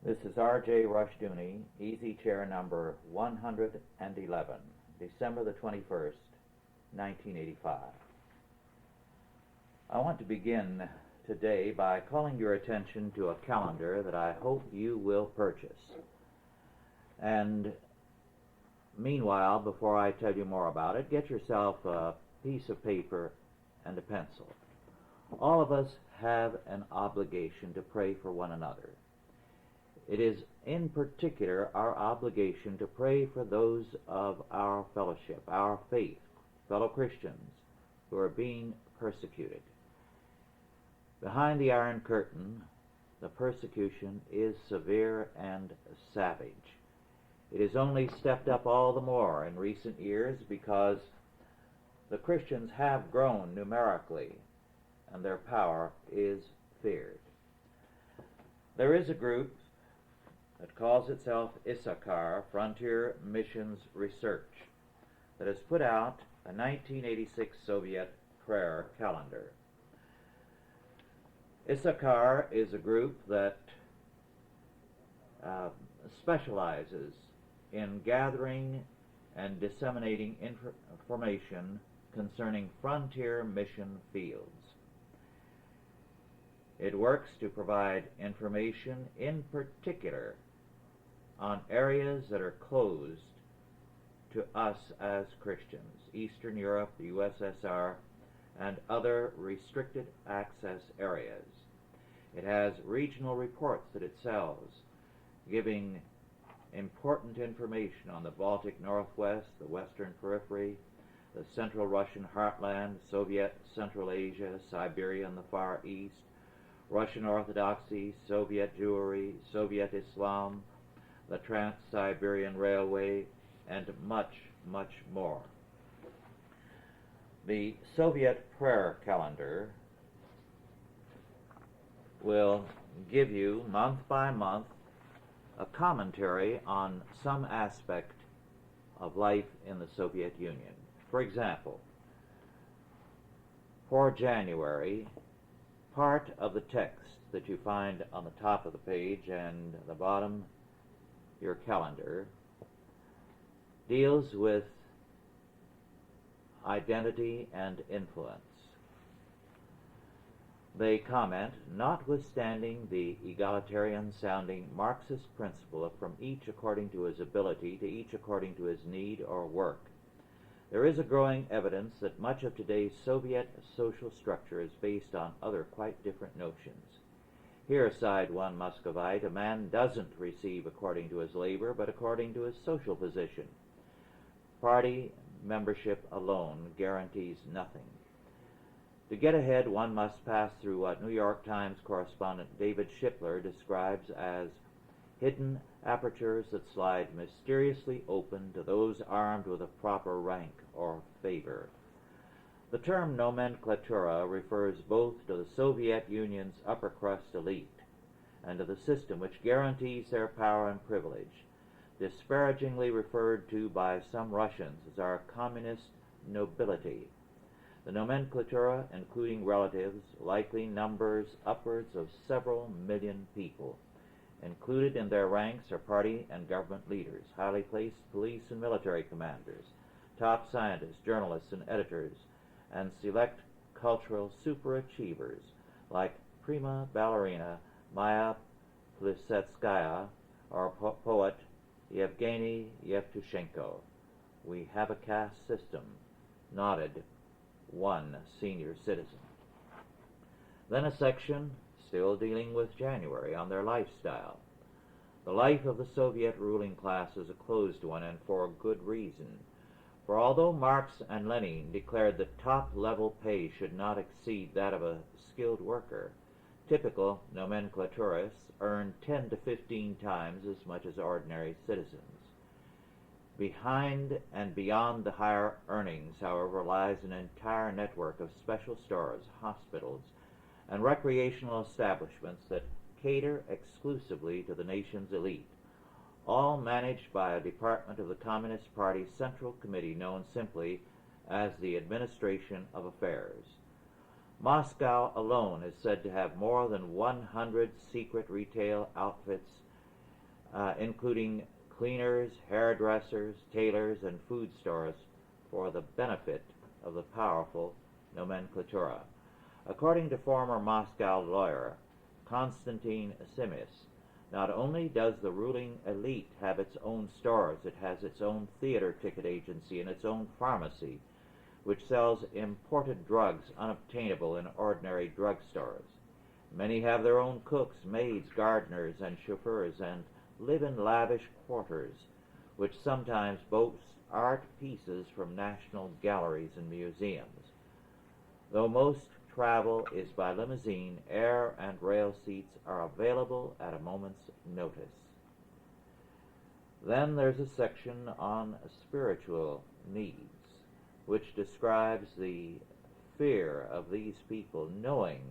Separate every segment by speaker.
Speaker 1: This is R.J. Rushdoony, easy chair number 111, December the 21st, 1985. I want to begin today by calling your attention to a calendar that I hope you will purchase. And meanwhile, before I tell you more about it, get yourself a piece of paper and a pencil. All of us have an obligation to pray for one another. It is in particular our obligation to pray for those of our fellowship, our faith, fellow Christians who are being persecuted. Behind the Iron Curtain, the persecution is severe and savage. It has only stepped up all the more in recent years because the Christians have grown numerically and their power is feared. There is a group that calls itself Issachar, Frontier Missions Research, that has put out a 1986 Soviet prayer calendar. Issachar is a group that specializes in gathering and disseminating information concerning frontier mission fields. It works to provide information in particular on areas that are closed to us as Christians, Eastern Europe, the USSR, and other restricted access areas. It has regional reports that it sells, giving important information on the Baltic Northwest, the Western Periphery, the Central Russian Heartland, Soviet Central Asia, Siberia and the Far East, Russian Orthodoxy, Soviet Jewry, Soviet Islam, the Trans-Siberian Railway, and much, much more. The Soviet prayer calendar will give you, month by month, a commentary on some aspect of life in the Soviet Union. For example, for January, part of the text that you find on the top of the page and the bottom your calendar deals with identity and influence. They comment, notwithstanding the egalitarian-sounding Marxist principle of from each according to his ability to each according to his need or work, there is a growing evidence that much of today's Soviet social structure is based on other quite different notions. Here, sighed one Muscovite, a man doesn't receive according to his labor, but according to his social position. Party membership alone guarantees nothing. To get ahead, one must pass through what New York Times correspondent David Shipler describes as hidden apertures that slide mysteriously open to those armed with a proper rank or favor. The term nomenclatura refers both to the Soviet Union's upper crust elite and to the system which guarantees their power and privilege, disparagingly referred to by some Russians as our communist nobility. The nomenclatura, including relatives, likely numbers upwards of several million people. Included in their ranks are party and government leaders, highly placed police and military commanders, top scientists, journalists and editors, and select cultural superachievers like prima ballerina Maya Plisetskaya or poet Yevgeny Yevtushenko. We have a caste system, nodded one senior citizen. Then a section still dealing with January on their lifestyle. The life of the Soviet ruling class is a closed one, and for good reason. For although Marx and Lenin declared that top-level pay should not exceed that of a skilled worker, typical nomenclaturists earn 10 to 15 times as much as ordinary citizens. Behind and beyond the higher earnings, however, lies an entire network of special stores, hospitals, and recreational establishments that cater exclusively to the nation's elite, all managed by a department of the Communist Party's Central Committee known simply as the Administration of Affairs. Moscow alone is said to have more than 100 secret retail outfits including cleaners, hairdressers, tailors, and food stores for the benefit of the powerful nomenklatura. According to former Moscow lawyer Konstantin Simis, not only does the ruling elite have its own stores, it has its own theater ticket agency and its own pharmacy, which sells imported drugs unobtainable in ordinary drugstores. Many have their own cooks, maids, gardeners, and chauffeurs, and live in lavish quarters, which sometimes boast art pieces from national galleries and museums. Though most travel is by limousine, air and rail seats are available at a moment's notice. Then there's a section on spiritual needs, which describes the fear of these people, knowing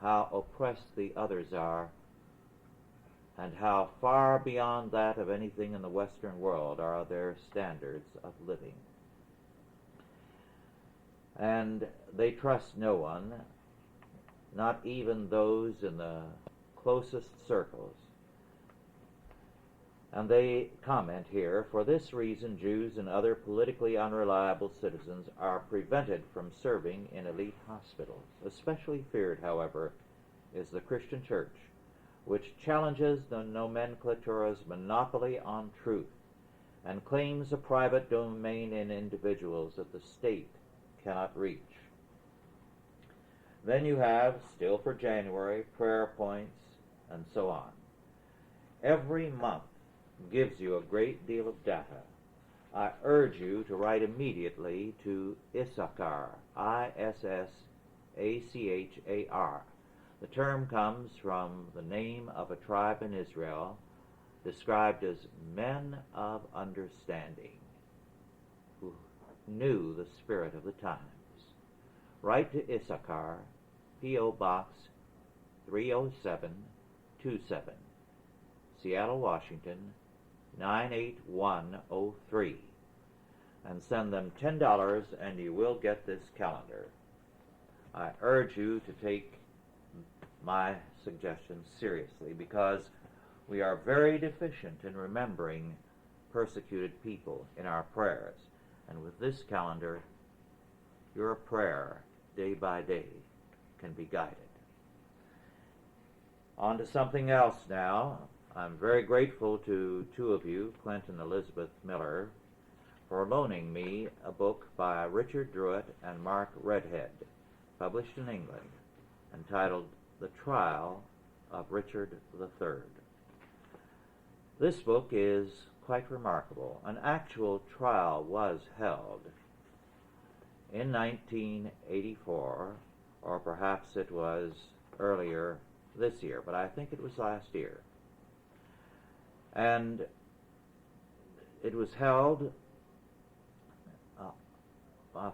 Speaker 1: how oppressed the others are and how far beyond that of anything in the Western world are their standards of living. And they trust no one, not even those in the closest circles. And they comment here, for this reason Jews and other politically unreliable citizens are prevented from serving in elite hospitals. Especially feared, however, is the Christian Church, which challenges the nomenclatura's monopoly on truth and claims a private domain in individuals that the state cannot reach. Then you have, still for January, prayer points, and so on. Every month gives you a great deal of data. I urge you to write immediately to Issachar, Issachar. The term comes from the name of a tribe in Israel described as men of understanding, who knew the spirit of the times. Write to Issachar, P.O. Box 30727, Seattle, Washington 98103, and send them $10 and you will get this calendar. I urge you to take my suggestions seriously, because we are very deficient in remembering persecuted people in our prayers. And with this calendar, your prayer day by day can be guided. On to something else now. I'm very grateful to two of you, Clint and Elizabeth Miller, for loaning me a book by Richard Druitt and Mark Redhead, published in England, entitled The Trial of Richard III. This book is quite remarkable. An actual trial was held in 1984, or perhaps it was earlier this year, but I think it was last year. And it was held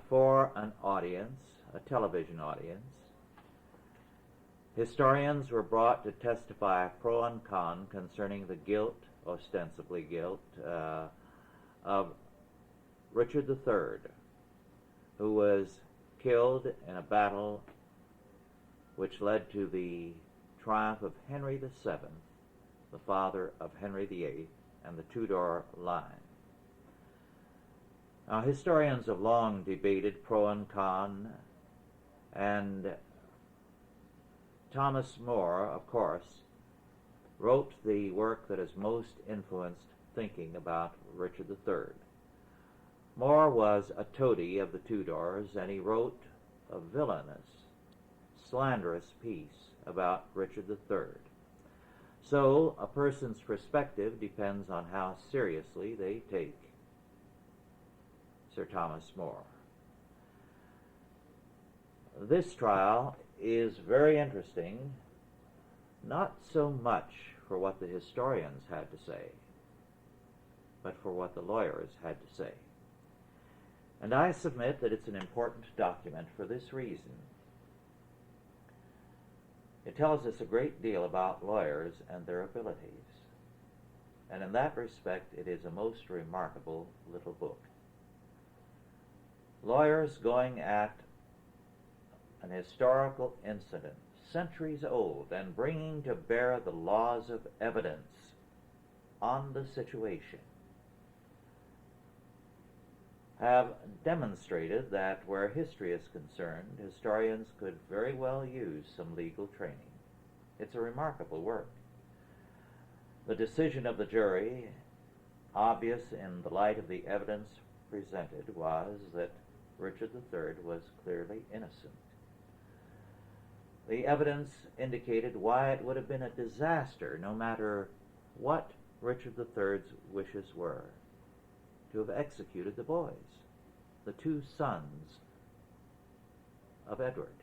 Speaker 1: for an audience, a television audience. Historians were brought to testify pro and con concerning the guilt, ostensibly guilt, of Richard III, who was killed in a battle which led to the triumph of Henry VII, the father of Henry VIII, and the Tudor line. Now, historians have long debated pro and con, and Thomas More, of course, wrote the work that has most influenced thinking about Richard III. More was a toady of the Tudors, and he wrote a villainous, slanderous piece about Richard III. So, a person's perspective depends on how seriously they take Sir Thomas More. This trial is very interesting, not so much for what the historians had to say, but for what the lawyers had to say. And I submit that it's an important document for this reason. It tells us a great deal about lawyers and their abilities. And in that respect, it is a most remarkable little book. Lawyers going at an historical incident centuries old and bringing to bear the laws of evidence on the situation, have demonstrated that where history is concerned, historians could very well use some legal training. It's a remarkable work. The decision of the jury, obvious in the light of the evidence presented, was that Richard III was clearly innocent. The evidence indicated why it would have been a disaster, no matter what Richard III's wishes were, to have executed the boys, the two sons of Edward,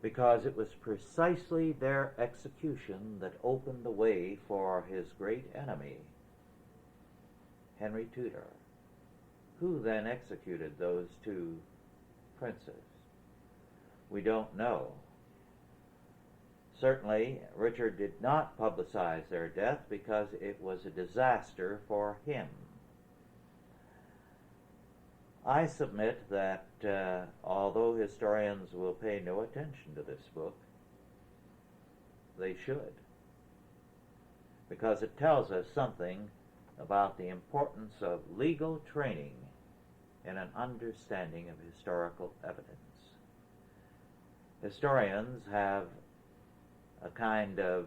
Speaker 1: because it was precisely their execution that opened the way for his great enemy, Henry Tudor. Who then executed those two princes? We don't know. Certainly, Richard did not publicize their death because it was a disaster for him. I submit that although historians will pay no attention to this book, they should, because it tells us something about the importance of legal training in an understanding of historical evidence. Historians have a kind of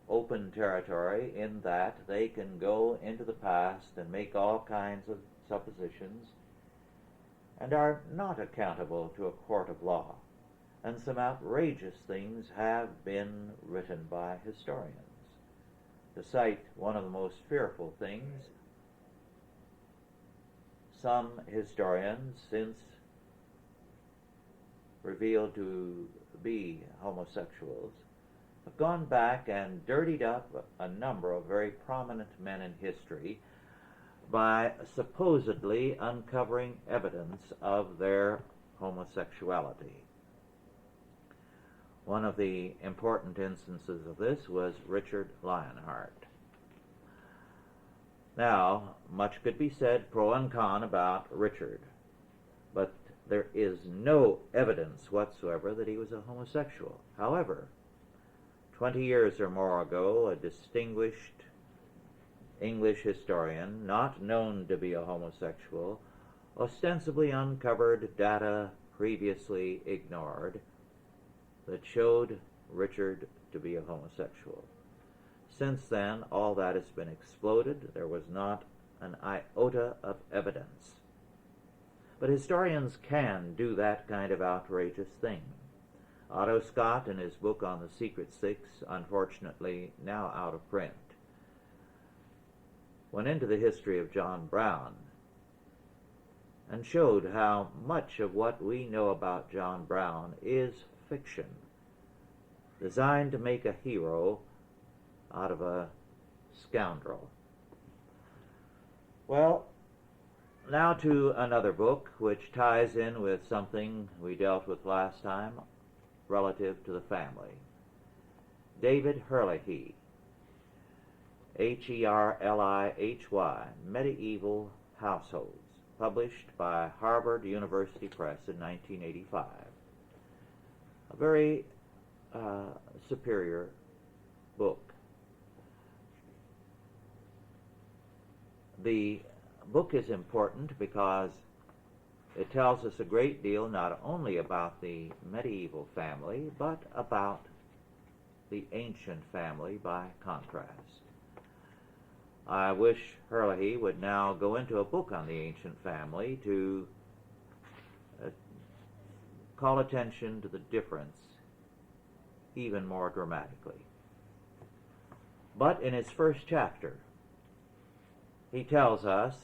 Speaker 1: open territory in that they can go into the past and make all kinds of suppositions and are not accountable to a court of law. And some outrageous things have been written by historians. To cite one of the most fearful things, some historians, since revealed to be homosexuals, have gone back and dirtied up a number of very prominent men in history by supposedly uncovering evidence of their homosexuality. One of the important instances of this was Richard Lionheart. Now, much could be said pro and con about Richard, but there is no evidence whatsoever that he was a homosexual. However, 20 years or more ago, a distinguished English historian, not known to be a homosexual, ostensibly uncovered data previously ignored that showed Richard to be a homosexual. Since then, all that has been exploded. There was not an iota of evidence. But historians can do that kind of outrageous thing. Otto Scott, in his book on the Secret Six, unfortunately now out of print, went into the history of John Brown and showed how much of what we know about John Brown is fiction, designed to make a hero out of a scoundrel. Well, now to another book which ties in with something we dealt with last time relative to the family. David Herlihy, Herlihy, Medieval Households, published by Harvard University Press in 1985. A very superior book. The book is important because it tells us a great deal not only about the medieval family, but about the ancient family by contrast. I wish Herlihy would now go into a book on the ancient family to call attention to the difference even more dramatically. But in his first chapter, he tells us,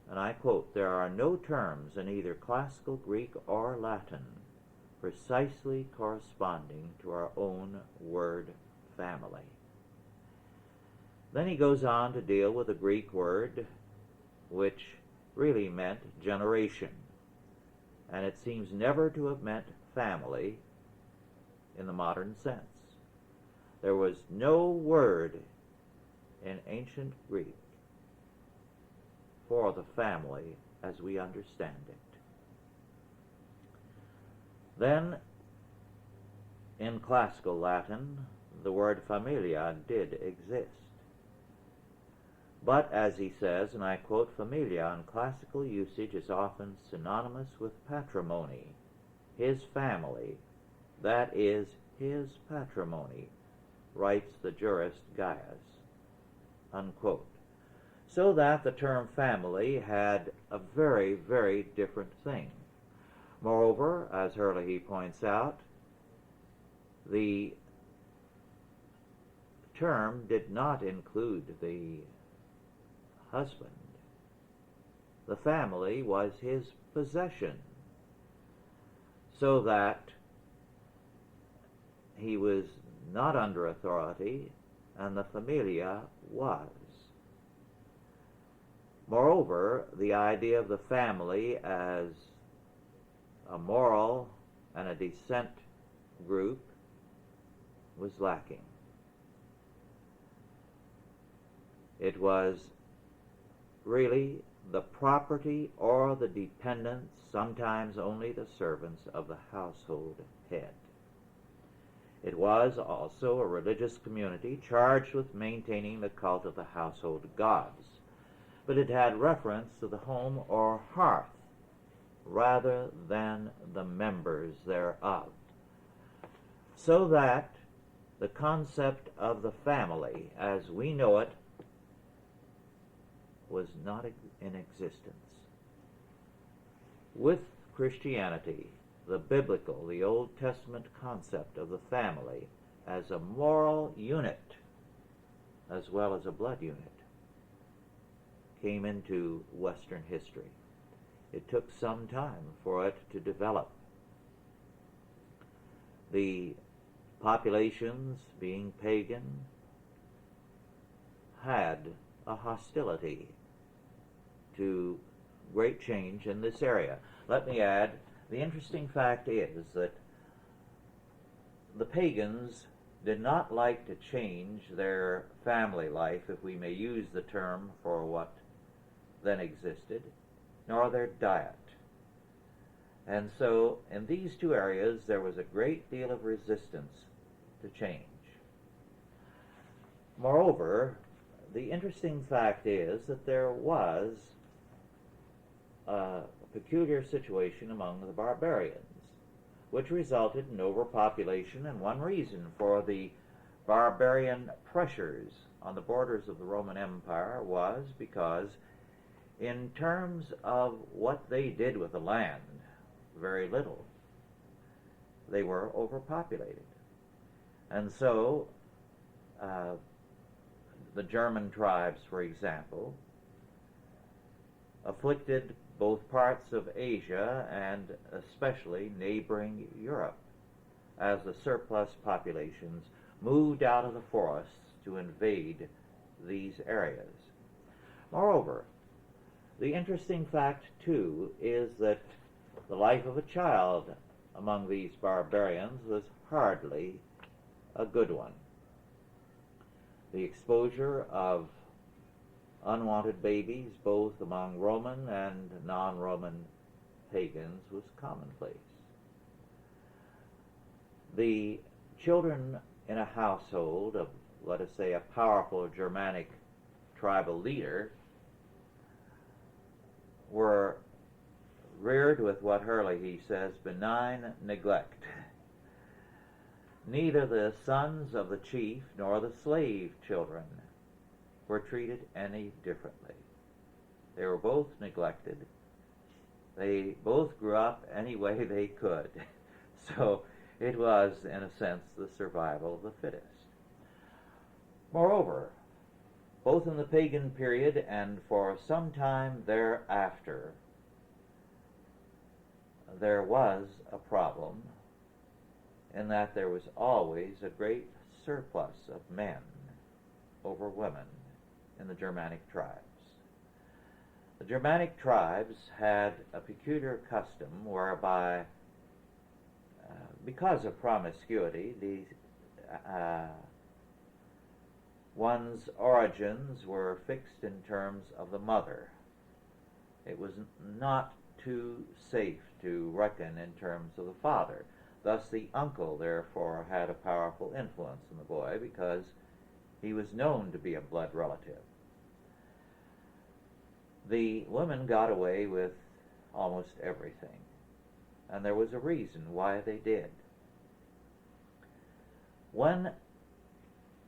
Speaker 1: and I quote, "There are no terms in either classical Greek or Latin precisely corresponding to our own word family." Then he goes on to deal with a Greek word which really meant generation, and it seems never to have meant family in the modern sense. There was no word in ancient Greek for the family as we understand it. Then In classical Latin, the word familia did exist. But, as he says, and I quote, familia in classical usage is often synonymous with patrimony, his family, that is, his patrimony, writes the jurist Gaius, unquote. So that the term family had a very, very different thing. Moreover, as Herlihy points out, the term did not include the husband. The family was his possession, so that he was not under authority, and the familia was. Moreover, the idea of the family as a moral and a descent group was lacking. It was really the property or the dependents, sometimes only the servants of the household head. It was also a religious community charged with maintaining the cult of the household gods, but it had reference to the home or hearth rather than the members thereof, so that the concept of the family as we know it was not in existence. With Christianity, the biblical, the Old Testament concept of the family as a moral unit as well as a blood unit came into Western history. It took some time for it to develop. The populations, being pagan, had a hostility to great change in this area. Let me add, the interesting fact is that the pagans did not like to change their family life, if we may use the term for what then existed, nor their diet. And so in these two areas there was a great deal of resistance to change. Moreover, the interesting fact is that there was a peculiar situation among the barbarians, which resulted in overpopulation, and one reason for the barbarian pressures on the borders of the Roman Empire was because, in terms of what they did with the land, very little. They were overpopulated. And so the German tribes, for example, afflicted both parts of Asia and especially neighboring Europe, as the surplus populations moved out of the forests to invade these areas. Moreover, the interesting fact, too, is that the life of a child among these barbarians was hardly a good one. The exposure of unwanted babies, both among Roman and non-Roman pagans, was commonplace. The children in a household of, let us say, a powerful Germanic tribal leader were reared with what Herlihy says, benign neglect. Neither the sons of the chief nor the slave children were treated any differently. They were both neglected. They both grew up any way they could. So it was, in a sense, the survival of the fittest. Moreover, both in the pagan period and for some time thereafter, there was a problem in that there was always a great surplus of men over women in the Germanic tribes. The Germanic tribes had a peculiar custom whereby, because of promiscuity, one's origins were fixed in terms of the mother. It was not too safe to reckon in terms of the father. Thus the uncle, therefore, had a powerful influence on the boy because he was known to be a blood relative. The women got away with almost everything, and there was a reason why they did. When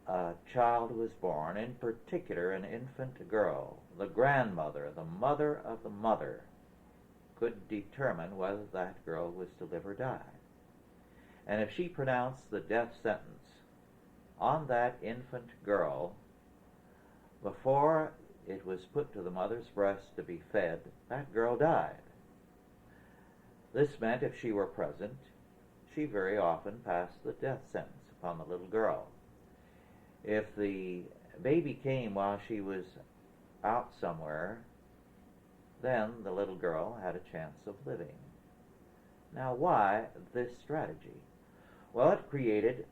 Speaker 1: a child was born, in particular an infant girl, the grandmother, the mother of the mother, could determine whether that girl was to live or die. And if she pronounced the death sentence on that infant girl before it was put to the mother's breast to be fed, that girl died. This meant if she were present, she very often passed the death sentence upon the little girl. If the baby came while she was out somewhere, then the little girl had a chance of living. Now, why this strategy? Well, it created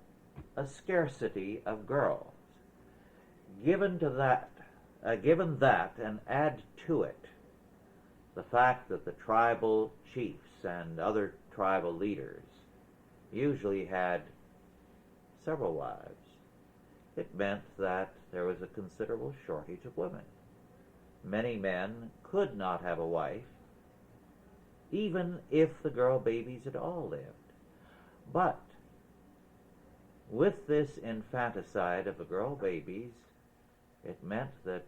Speaker 1: a scarcity of girls. Given that, and add to it the fact that the tribal chiefs and other tribal leaders usually had several wives, it meant that there was a considerable shortage of women. Many men could not have a wife, even if the girl babies had all lived. But with this infanticide of the girl babies, it meant that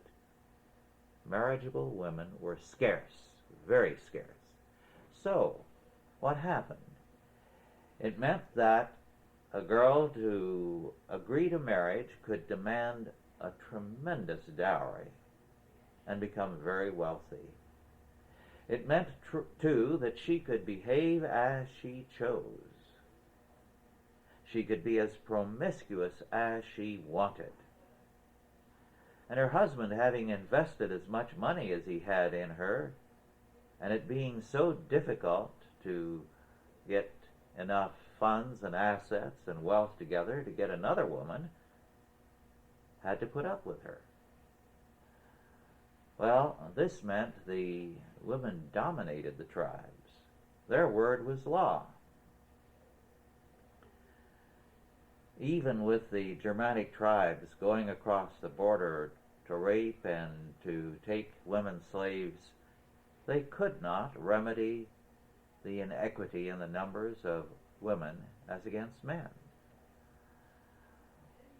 Speaker 1: marriageable women were scarce, very scarce. So, what happened? It meant that a girl to agree to marriage could demand a tremendous dowry and become very wealthy. It meant, too, that she could behave as she chose. She could be as promiscuous as she wanted. And her husband, having invested as much money as he had in her, and it being so difficult to get enough funds and assets and wealth together to get another woman, had to put up with her. Well, this meant the women dominated the tribes. Their word was law. Even with the Germanic tribes going across the border to rape and to take women slaves, they could not remedy the inequity in the numbers of women as against men.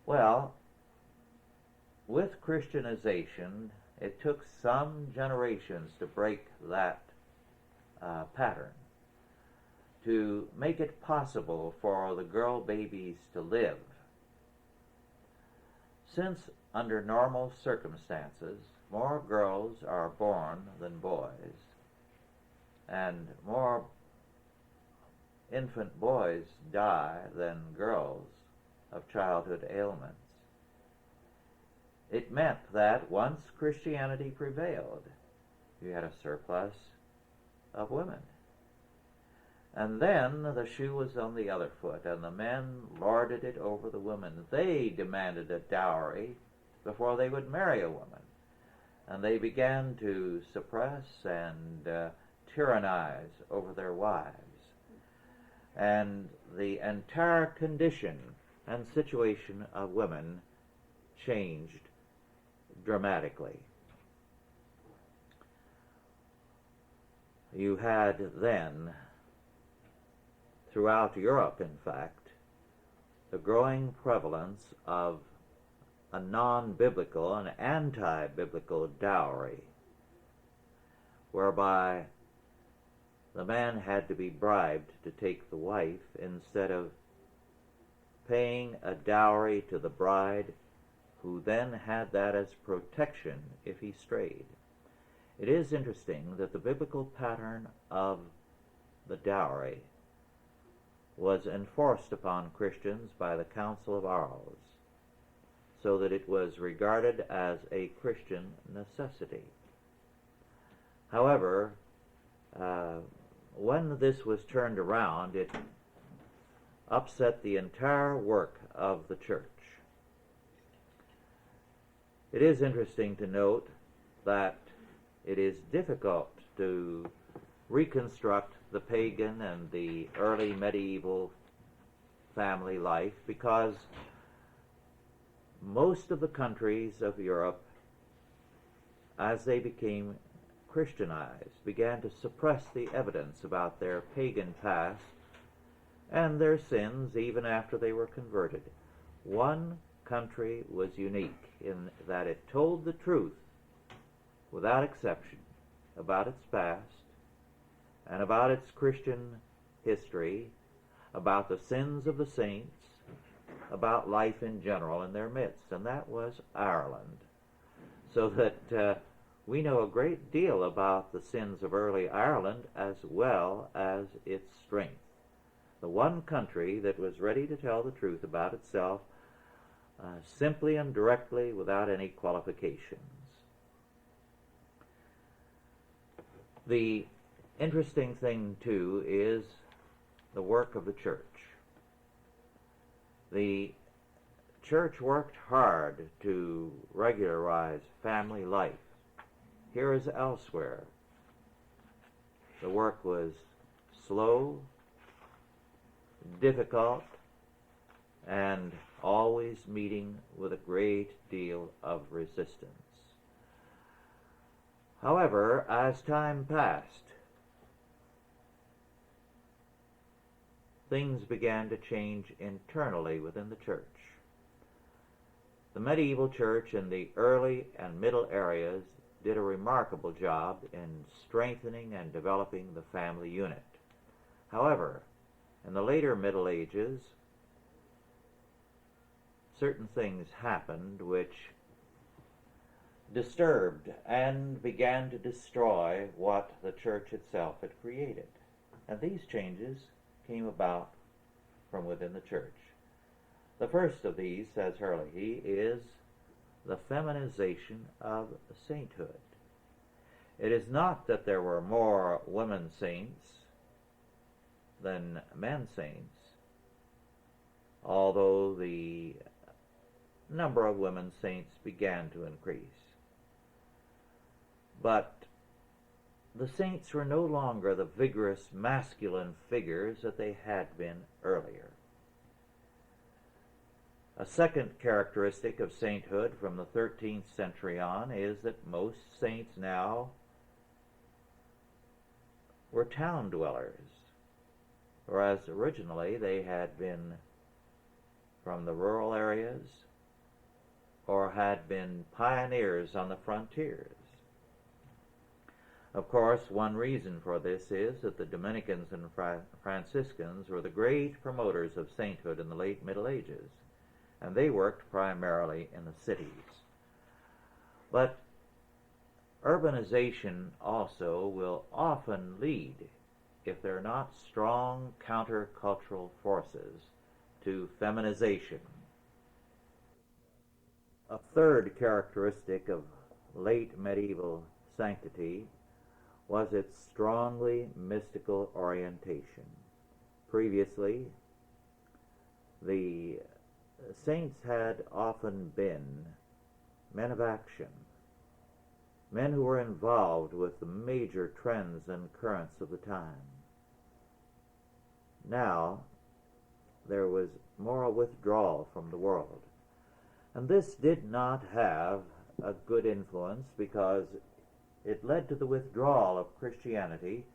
Speaker 1: Well, with Christianization, it took some generations to break that pattern, to make it possible for the girl babies to live. Since under normal circumstances, more girls are born than boys, and more infant boys die than girls of childhood ailments, it meant that once Christianity prevailed, you had a surplus of women. And then the shoe was on the other foot, and the men lorded it over the women. They demanded a dowry before they would marry a woman. And they began to suppress and tyrannize over their wives. And the entire condition and situation of women changed dramatically. You had then, throughout Europe in fact, the growing prevalence of a non-biblical, an anti-biblical dowry, whereby the man had to be bribed to take the wife instead of paying a dowry to the bride, who then had that as protection if he strayed. It is interesting that the biblical pattern of the dowry was enforced upon Christians by the Council of Arles, so that it was regarded as a Christian necessity. However, when this was turned around, it upset the entire work of the church. It is interesting to note that it is difficult to reconstruct the pagan and the early medieval family life because most of the countries of Europe, as they became Christianized, began to suppress the evidence about their pagan past and their sins even after they were converted. One country was unique in that it told the truth without exception about its past and about its Christian history, about the sins of the saints, about life in general in their midst, and that was Ireland. So that we know a great deal about the sins of early Ireland as well as its strength. The one country that was ready to tell the truth about itself simply and directly without any qualifications. The interesting thing, too, is the work of the church. The church worked hard to regularize family life. Here as elsewhere, the work was slow, difficult, and always meeting with a great deal of resistance. However, as time passed, things began to change internally within the church. The medieval church in the early and middle areas did a remarkable job in strengthening and developing the family unit. However, in the later Middle Ages, certain things happened which disturbed and began to destroy what the church itself had created. And these changes came about from within the church. The first of these, says Hurley, is the feminization of sainthood. It is not that there were more women saints than men saints, although the number of women saints began to increase. But the saints were no longer the vigorous masculine figures that they had been earlier. A second characteristic of sainthood from the 13th century on is that most saints now were town dwellers, whereas originally they had been from the rural areas or had been pioneers on the frontiers. Of course, one reason for this is that the Dominicans and Franciscans were the great promoters of sainthood in the late Middle Ages, and they worked primarily in the cities. But urbanization also will often lead, if there are not strong countercultural forces, to feminization. A third characteristic of late medieval sanctity was its strongly mystical orientation. Previously, the saints had often been men of action, men who were involved with the major trends and currents of the time. Now, there was more a withdrawal from the world. And this did not have a good influence because it led to the withdrawal of Christianity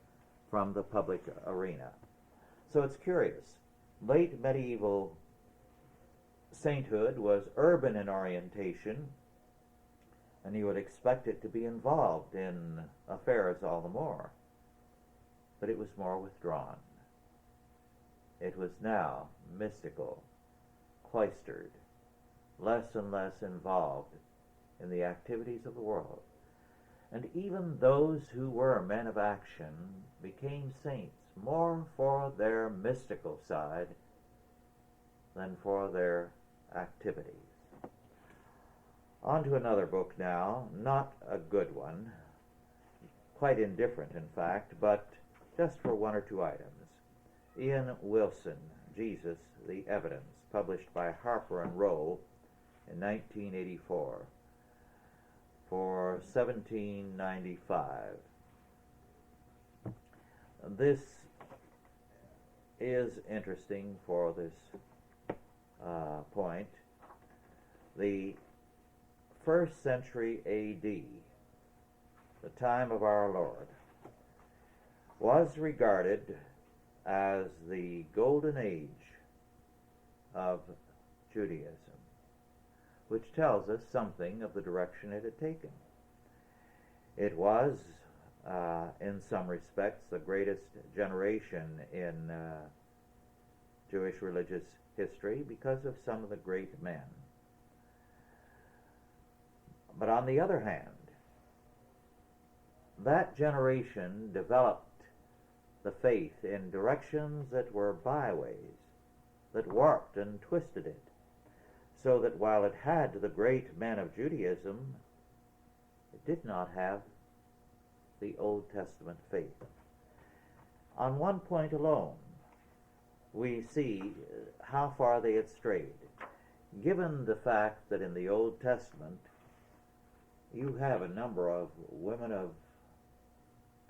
Speaker 1: from the public arena. So it's curious. Late medieval sainthood was urban in orientation, and you would expect it to be involved in affairs all the more. But it was more withdrawn. It was now mystical, cloistered, less and less involved in the activities of the world. And even those who were men of action became saints more for their mystical side than for their activities. On to another book now, not a good one, quite indifferent in fact, but just for one or two items. Ian Wilson, Jesus, the Evidence, published by Harper and Row in 1984 for $17.95. This is interesting for this point, the 1st century A.D., the time of our Lord, was regarded as the golden age of Judaism, which tells us something of the direction it had taken. It was, in some respects, the greatest generation in Jewish religious history because of some of the great men. But on the other hand, that generation developed the faith in directions that were byways, that warped and twisted it, so that while it had the great men of Judaism, it did not have the Old Testament faith. On one point alone, we see how far they had strayed. Given the fact that in the Old Testament you have a number of women of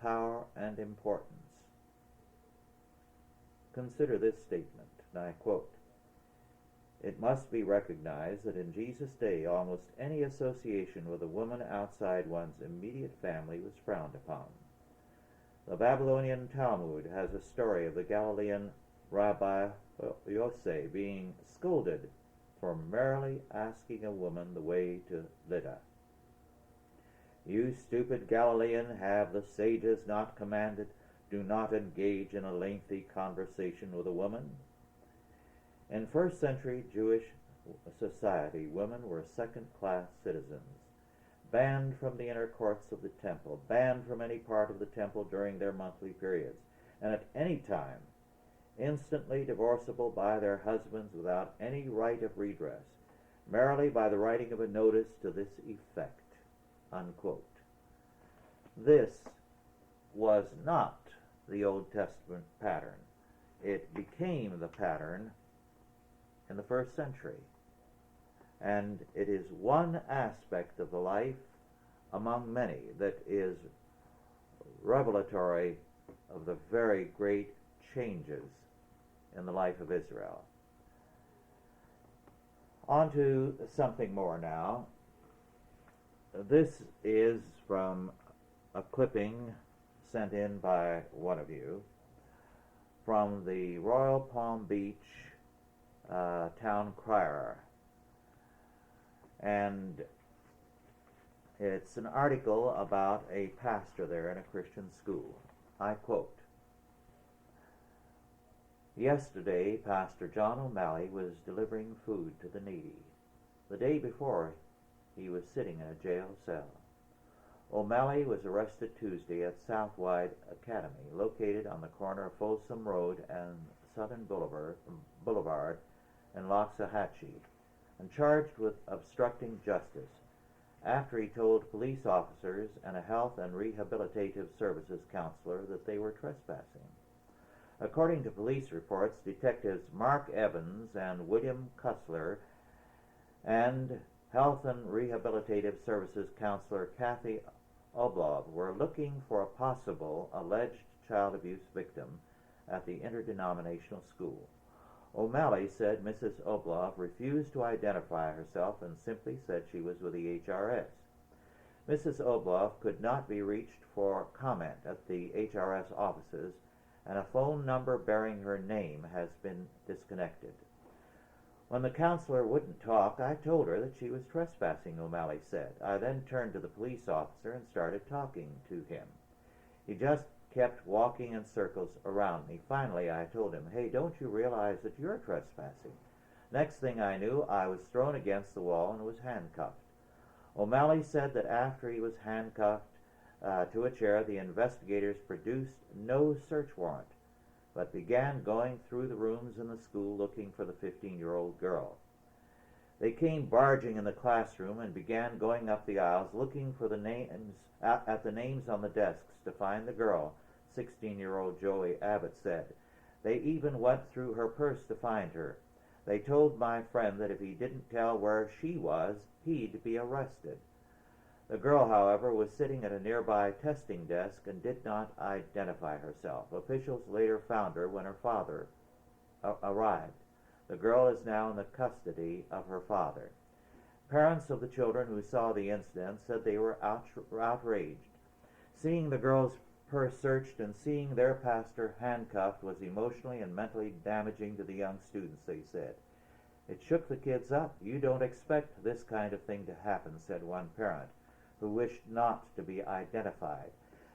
Speaker 1: power and importance. Consider this statement, and I quote, "It must be recognized that in Jesus' day almost any association with a woman outside one's immediate family was frowned upon. The Babylonian Talmud has a story of the Galilean Rabbi Yosef being scolded for merely asking a woman the way to Lydda. 'You stupid Galilean, have the sages not commanded, do not engage in a lengthy conversation with a woman?' In 1st century Jewish society, women were second-class citizens, banned from the inner courts of the temple, banned from any part of the temple during their monthly periods, and at any time instantly divorceable by their husbands without any right of redress, merely by the writing of a notice to this effect." Unquote. This was not the Old Testament pattern. It became the pattern in the 1st century. And it is one aspect of the life among many that is revelatory of the very great changes in the life of Israel. On to something more now. This is from a clipping sent in by one of you from the Royal Palm Beach Town Crier. And it's an article about a pastor there in a Christian school. I quote, "Yesterday, Pastor John O'Malley was delivering food to the needy. The day before, he was sitting in a jail cell. O'Malley was arrested Tuesday at Southwide Academy, located on the corner of Folsom Road and Southern Boulevard in Loxahatchee, and charged with obstructing justice after he told police officers and a health and rehabilitative services counselor that they were trespassing. According to police reports, detectives Mark Evans and William Cussler and Health and Rehabilitative Services counselor Kathy Oblov were looking for a possible alleged child abuse victim at the interdenominational school. O'Malley said Mrs. Oblov refused to identify herself and simply said she was with the HRS. Mrs. Oblov could not be reached for comment at the HRS offices, and a phone number bearing her name has been disconnected. When the counselor wouldn't talk, I told her that she was trespassing," O'Malley said. "I then turned to the police officer and started talking to him. He just kept walking in circles around me. Finally, I told him, 'Hey, don't you realize that you're trespassing?' Next thing I knew, I was thrown against the wall and was handcuffed." O'Malley said that after he was handcuffed to a chair, the investigators produced no search warrant, but began going through the rooms in the school looking for the 15-year-old girl. They came barging in the classroom and began going up the aisles looking for the names at the names on the desks to find the girl, 16-year-old Joey Abbott said. They even went through her purse to find her. They told my friend that if he didn't tell where she was, he'd be arrested. The girl, however, was sitting at a nearby testing desk and did not identify herself. Officials later found her when her father arrived. The girl is now in the custody of her father. Parents of the children who saw the incident said they were outraged. Seeing the girl's purse searched and seeing their pastor handcuffed was emotionally and mentally damaging to the young students, they said. It shook the kids up. You don't expect this kind of thing to happen, said one parent, who wished not to be identified.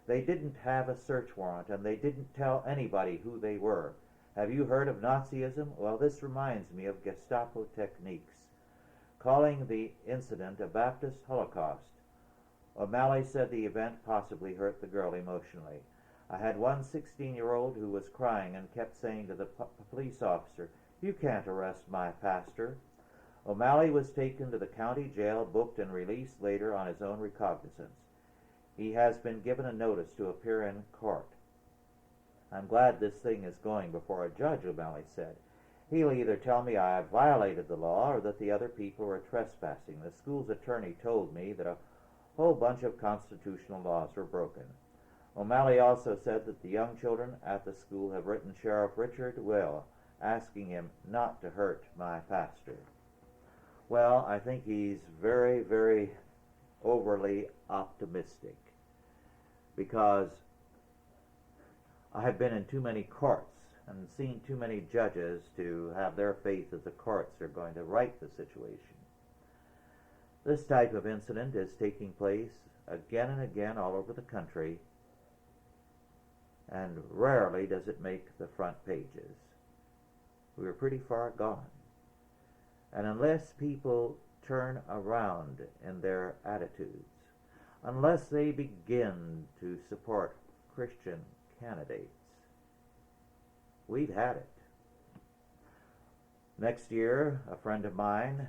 Speaker 1: They didn't have a search warrant, and they didn't tell anybody who they were. Have you heard of Nazism? Well, this reminds me of Gestapo techniques. Calling the incident a Baptist Holocaust, O'Malley said the event possibly hurt the girl emotionally. I had one 16-year-old who was crying and kept saying to the police officer, "You can't arrest my pastor." O'Malley was taken to the county jail, booked, and released later on his own recognizance. He has been given a notice to appear in court. I'm glad this thing is going before a judge, O'Malley said. He'll either tell me I have violated the law or that the other people were trespassing. The school's attorney told me that a whole bunch of constitutional laws were broken. O'Malley also said that the young children at the school have written Sheriff Richard Will asking him not to hurt my pastor. Well, I think he's very, very overly optimistic, because I have been in too many courts and seen too many judges to have their faith that the courts are going to right the situation. This type of incident is taking place again and again all over the country, and rarely does it make the front pages. We're pretty far gone. And unless people turn around in their attitudes, unless they begin to support Christian candidates, we've had it. Next year, a friend of mine,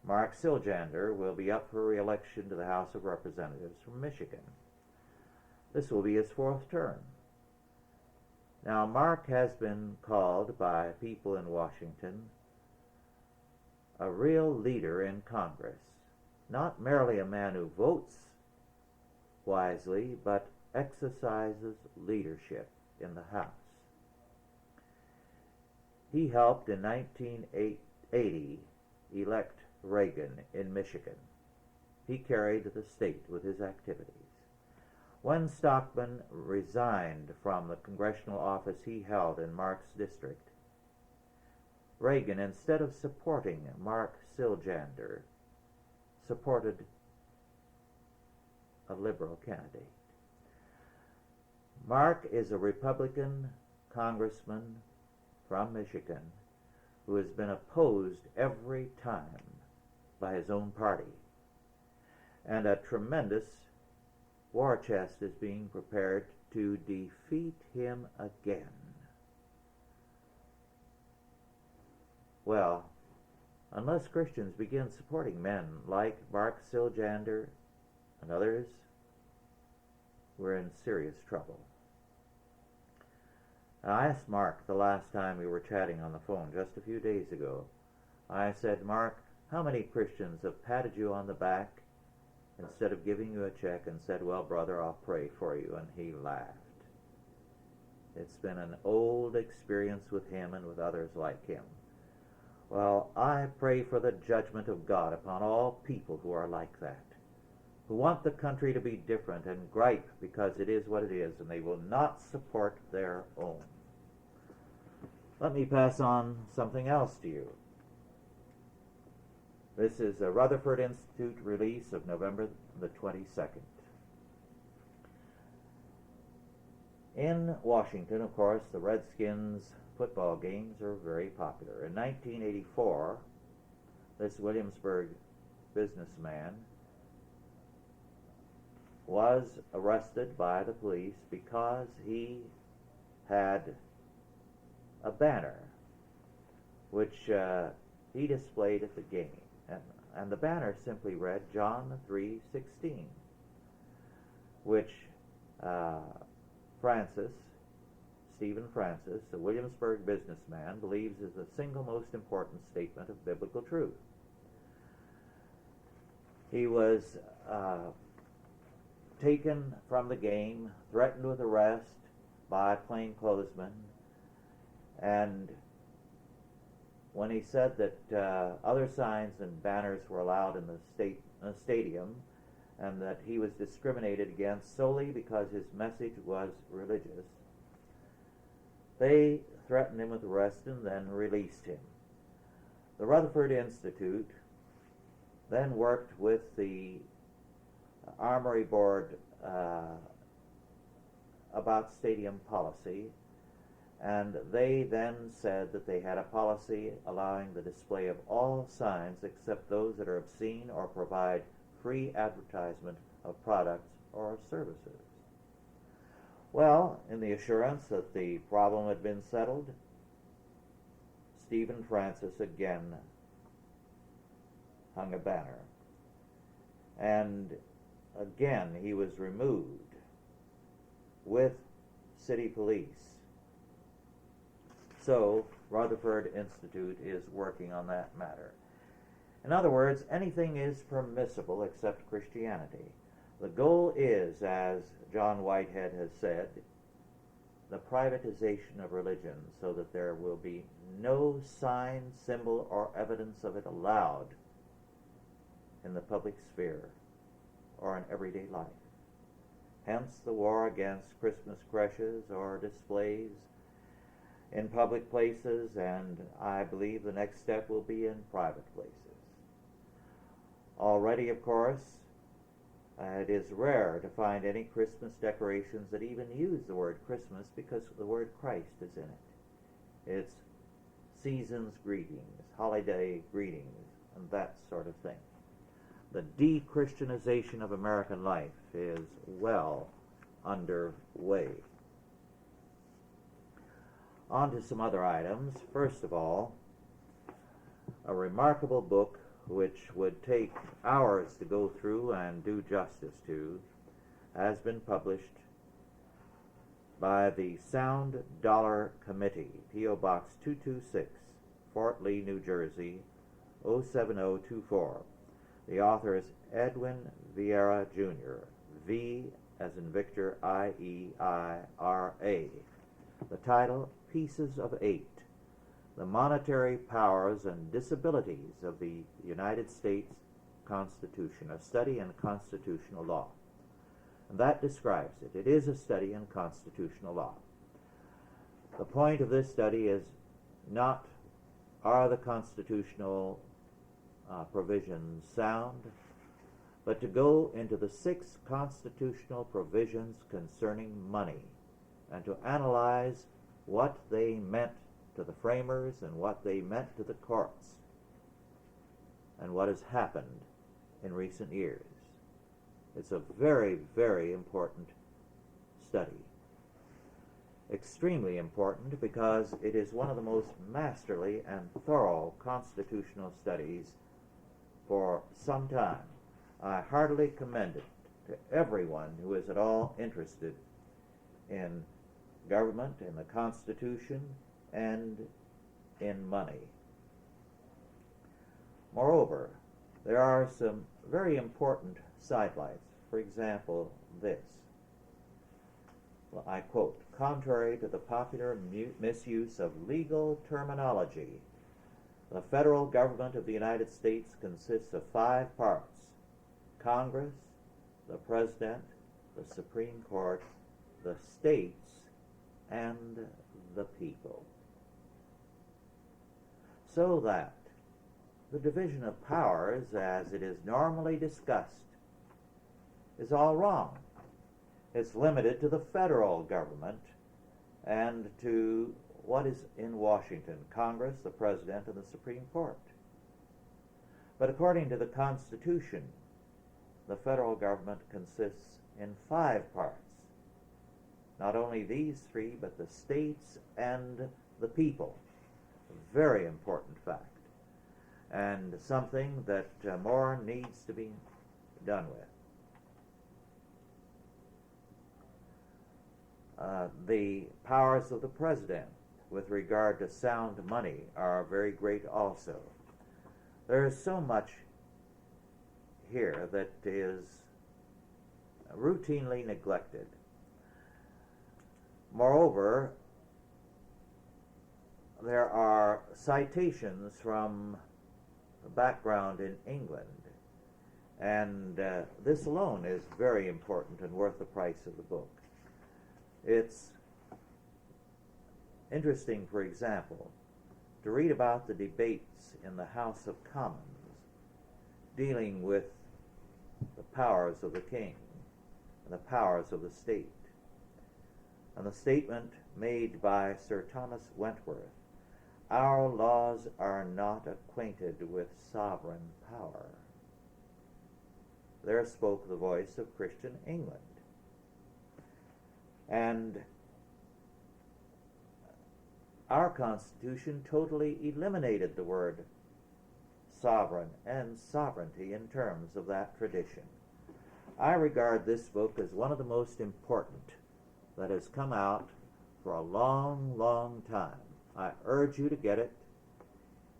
Speaker 1: Mark Siljander, will be up for re-election to the House of Representatives from Michigan. This will be his fourth term. Now, Mark has been called by people in Washington a real leader in Congress, not merely a man who votes wisely, but exercises leadership in the House. He helped in 1980 elect Reagan in Michigan. He carried the state with his activities. When Stockman resigned from the congressional office he held in Mark's district, Reagan, instead of supporting Mark Siljander, supported a liberal candidate. Mark is a Republican congressman from Michigan who has been opposed every time by his own party. And a tremendous war chest is being prepared to defeat him again. Well, unless Christians begin supporting men like Mark Siljander and others, we're in serious trouble. Now, I asked Mark the last time we were chatting on the phone, just a few days ago. I said, Mark, how many Christians have patted you on the back instead of giving you a check and said, well, brother, I'll pray for you? And he laughed. It's been an old experience with him and with others like him. Well, I pray for the judgment of God upon all people who are like that, who want the country to be different and gripe because it is what it is, and they will not support their own. Let me pass on something else to you. This is a Rutherford Institute release of November the 22nd. In Washington, of course, the Redskins football games are very popular. In 1984, this Williamsburg businessman was arrested by the police because he had a banner which he displayed at the game. And the banner simply read John 3:16, which Stephen Francis, a Williamsburg businessman, believes is the single most important statement of biblical truth. He was taken from the game, threatened with arrest by plainclothesmen, and when he said that other signs and banners were allowed in the stadium, and that he was discriminated against solely because his message was religious. They threatened him with arrest and then released him. The Rutherford Institute then worked with the Armory Board about stadium policy, and they then said that they had a policy allowing the display of all signs except those that are obscene or provide free advertisement of products or services. Well, in the assurance that the problem had been settled, Stephen Francis again hung a banner, and again he was removed with city police. So Rutherford Institute is working on that matter. In other words, anything is permissible except Christianity. The goal is, as John Whitehead has said, the privatization of religion, so that there will be no sign, symbol, or evidence of it allowed in the public sphere or in everyday life. Hence the war against Christmas creches or displays in public places, and I believe the next step will be in private places. Already, of course, it is rare to find any Christmas decorations that even use the word Christmas, because the word Christ is in it. It's season's greetings, holiday greetings, and that sort of thing. The de-Christianization of American life is well underway. On to some other items. First of all, a remarkable book which would take hours to go through and do justice to has been published by the Sound Dollar Committee, P.O. Box 226, Fort Lee, New Jersey, 07024. The author is Edwin Vieira, Jr., V as in Victor, I-E-I-R-A. The title, Pieces of Eight: The Monetary Powers and Disabilities of the United States Constitution, a study in constitutional law. And that describes it. It is a study in constitutional law. The point of this study is not, are the constitutional provisions sound, but to go into the 6 constitutional provisions concerning money and to analyze what they meant to the framers and what they meant to the courts and what has happened in recent years. It's a very, very important study. Extremely important because it is one of the most masterly and thorough constitutional studies for some time. I heartily commend it to everyone who is at all interested in government, in the Constitution, and in money. Moreover, there are some very important sidelights. For example, this. Well, I quote, "Contrary to the popular misuse of legal terminology, the federal government of the United States consists of 5 parts: Congress, the President, the Supreme Court, the states, and the people." So that the division of powers, as it is normally discussed, is all wrong. It's limited to the federal government and to what is in Washington: Congress, the President, and the Supreme Court. But according to the Constitution, the federal government consists in 5 parts. Not only these 3, but the states and the people. A very important fact, and something that more needs to be done with. The powers of the President with regard to sound money are very great also. There is so much here that is routinely neglected. Moreover, there are citations from background in England, and this alone is very important and worth the price of the book. It's interesting, for example, to read about the debates in the House of Commons dealing with the powers of the king and the powers of the state, and the statement made by Sir Thomas Wentworth, "Our laws are not acquainted with sovereign power." There spoke the voice of Christian England. And our Constitution totally eliminated the word sovereign and sovereignty in terms of that tradition. I regard this book as one of the most important that has come out for a long, long time. I urge you to get it.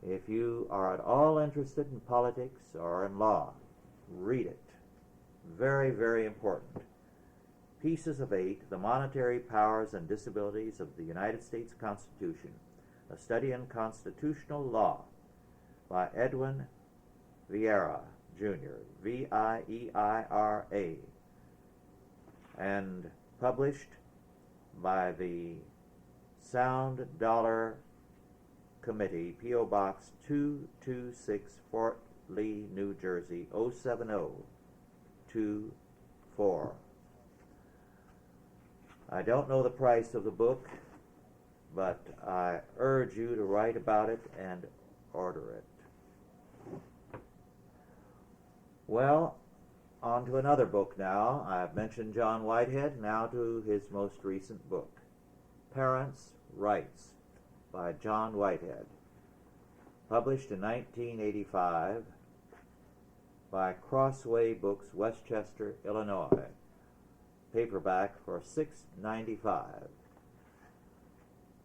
Speaker 1: If you are at all interested in politics or in law, read it. Very, very important. Pieces of 8, The Monetary Powers and Disabilities of the United States Constitution, A Study in Constitutional Law, by Edwin Vieira, Jr., Vieira, and published by the Sound Dollar Committee, P.O. Box 226, Fort Lee, New Jersey, 07024. I don't know the price of the book, but I urge you to write about it and order it. Well, on to another book now. I've mentioned John Whitehead, now to his most recent book, Parents' Rights, by John Whitehead, published in 1985 by Crossway Books, Westchester, Illinois, paperback for $6.95.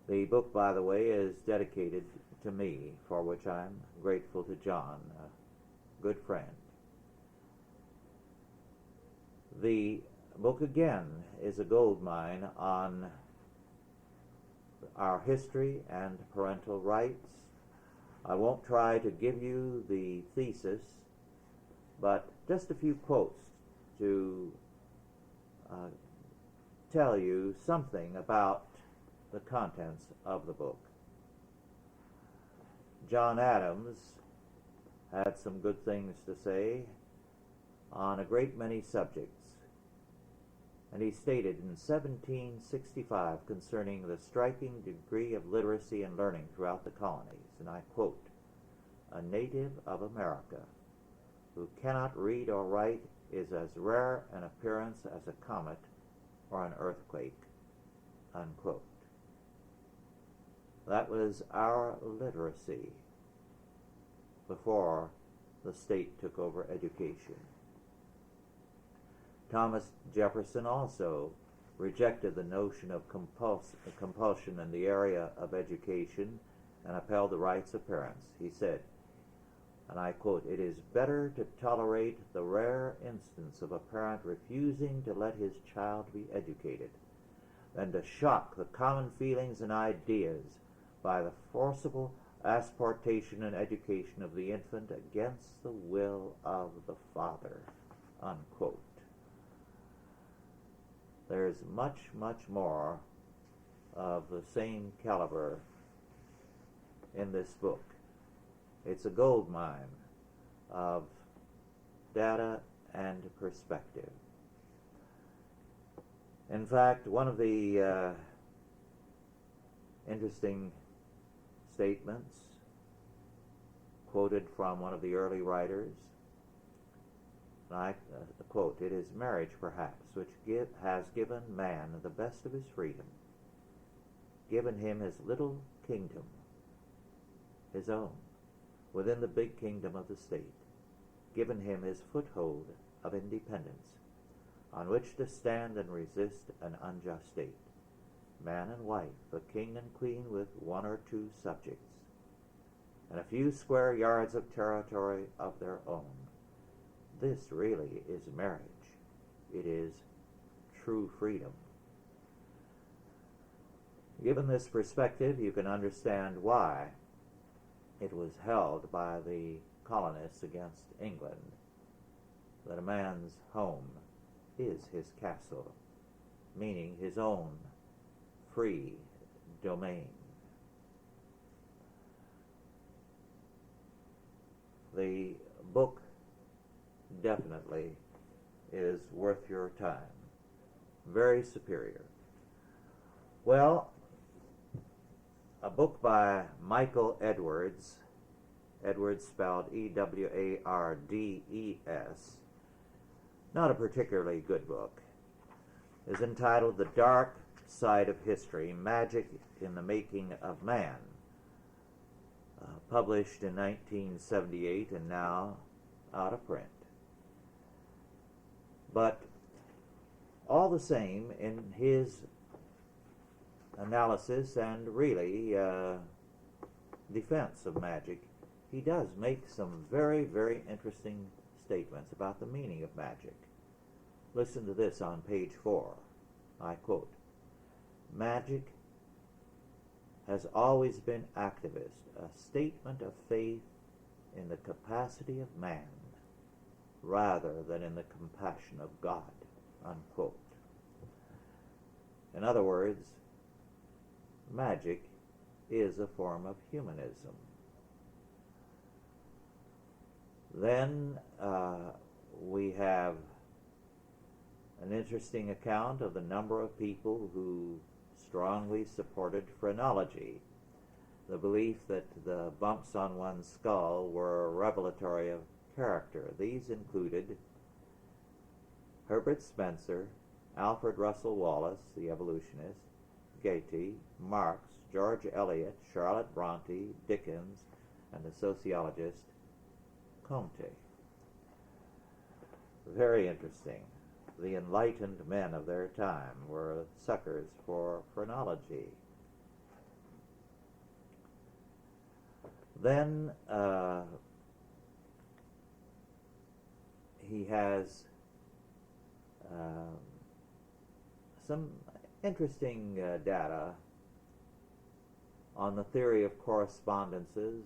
Speaker 1: The book, by the way, is dedicated to me, for which I'm grateful to John, a good friend. The book, again, is a goldmine on our history and parental rights. I won't try to give you the thesis, but just a few quotes to tell you something about the contents of the book. John Adams had some good things to say on a great many subjects, and he stated in 1765 concerning the striking degree of literacy and learning throughout the colonies, and I quote, "A native of America who cannot read or write is as rare an appearance as a comet or an earthquake," unquote. That was our literacy before the state took over education. Thomas Jefferson also rejected the notion of compulsion in the area of education and upheld the rights of parents. He said, and I quote, "It is better to tolerate the rare instance of a parent refusing to let his child be educated than to shock the common feelings and ideas by the forcible asportation and education of the infant against the will of the father," unquote. There's much, much more of the same caliber in this book. It's a gold mine of data and perspective. In fact, one of the interesting statements quoted from one of the early writers, I quote, "It is marriage, perhaps, which has given man the best of his freedom, given him his little kingdom, his own, within the big kingdom of the state, given him his foothold of independence, on which to stand and resist an unjust state, man and wife, a king and queen with one or two subjects, and a few square yards of territory of their own. This really is marriage. It is true freedom." Given this perspective, you can understand why it was held by the colonists against England that a man's home is his castle, meaning his own free domain. The book definitely is worth your time. Very superior. Well, a book by Michael Edwards, Edwards spelled Ewardes, not a particularly good book, is entitled The Dark Side of History, Magic in the Making of Man, published in 1978 and now out of print. But all the same, in his analysis and really defense of magic, he does make some very, very interesting statements about the meaning of magic. Listen to this on page 4. I quote, "Magic has always been activist, a statement of faith in the capacity of man rather than in the compassion of God," unquote. In other words, magic is a form of humanism. Then we have an interesting account of the number of people who strongly supported phrenology, the belief that the bumps on one's skull were revelatory of character. These included Herbert Spencer, Alfred Russel Wallace, the evolutionist, Goethe, Marx, George Eliot, Charlotte Bronte, Dickens, and the sociologist Comte. Very interesting. The enlightened men of their time were suckers for phrenology. Then he has some interesting data on the theory of correspondences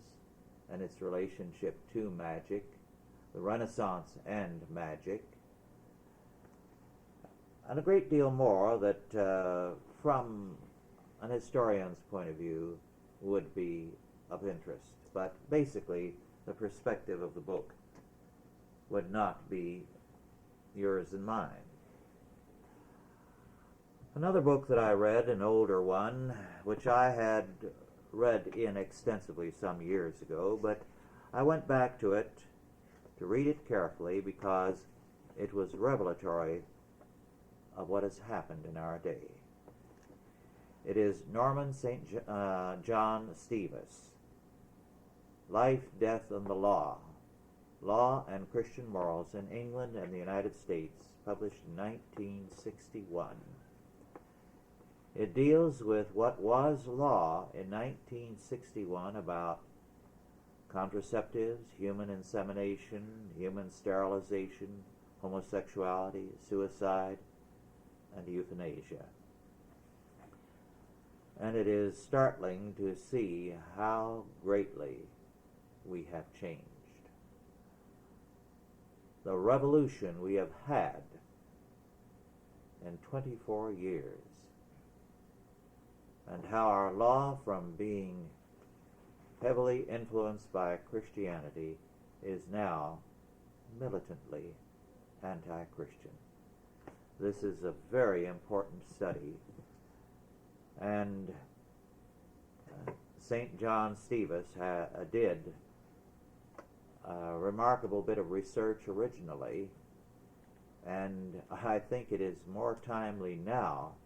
Speaker 1: and its relationship to magic, the Renaissance and magic, and a great deal more that from an historian's point of view would be of interest. But basically, the perspective of the book would not be yours and mine. Another book that I read, an older one, which I had read in extensively some years ago, but I went back to it to read it carefully because it was revelatory of what has happened in our day. It is Norman St. John Stevens, Life, Death, and the Law, Law and Christian Morals in England and the United States, published in 1961. It deals with what was law in 1961 about contraceptives, human insemination, human sterilization, homosexuality, suicide, and euthanasia. And it is startling to see how greatly we have changed. The revolution we have had in 24 years, and how our law, from being heavily influenced by Christianity, is now militantly anti-Christian. This is a very important study, and St. John Stevens did a remarkable bit of research originally, and I think it is more timely now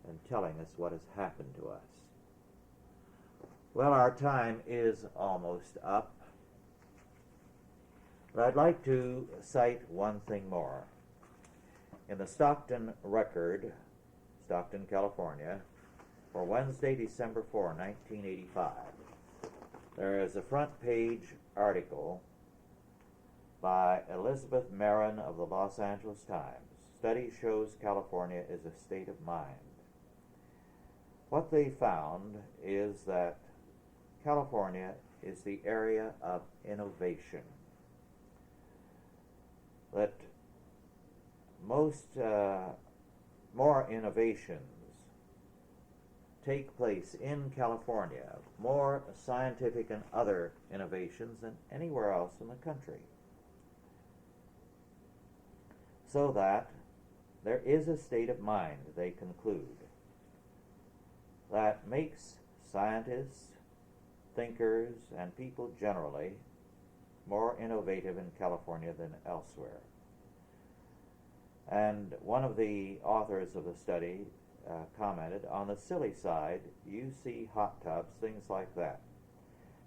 Speaker 1: in telling us what has happened to us. Well, our time is almost up, but I'd like to cite one thing more. In the Stockton Record, Stockton, California, for Wednesday, December 4, 1985, there is a front page article by Elizabeth Marin of the Los Angeles Times. Study shows California is a state of mind. What they found is that California is the area of innovation. That most more innovations take place in California, more scientific and other innovations than anywhere else in the country. So that there is a state of mind, they conclude, that makes scientists, thinkers, and people generally more innovative in California than elsewhere. And one of the authors of the study commented, on the silly side, you see hot tubs, things like that.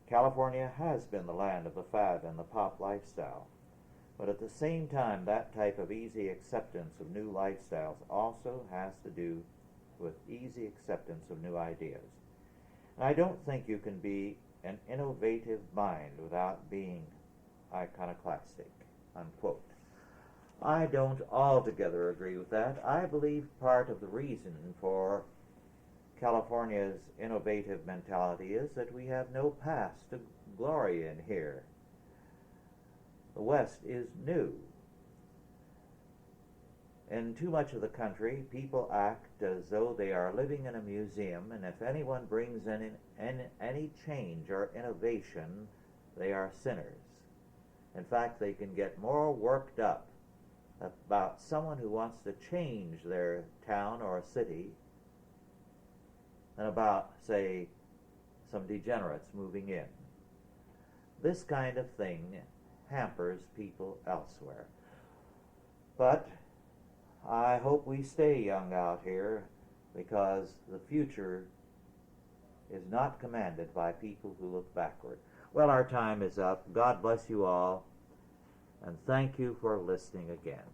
Speaker 1: California has been the land of the fad and the pop lifestyle. But at the same time, that type of easy acceptance of new lifestyles also has to do with easy acceptance of new ideas. And I don't think you can be an innovative mind without being iconoclastic, unquote. I don't altogether agree with that. I believe part of the reason for California's innovative mentality is that we have no past to glory in here. The West is new. In too much of the country, people act as though they are living in a museum, and if anyone brings in any change or innovation, they are sinners. In fact, they can get more worked up about someone who wants to change their town or city than about, say, some degenerates moving in. This kind of thing hampers people elsewhere. But I hope we stay young out here, because the future is not commanded by people who look backward. Well, our time is up. God bless you all, and thank you for listening again.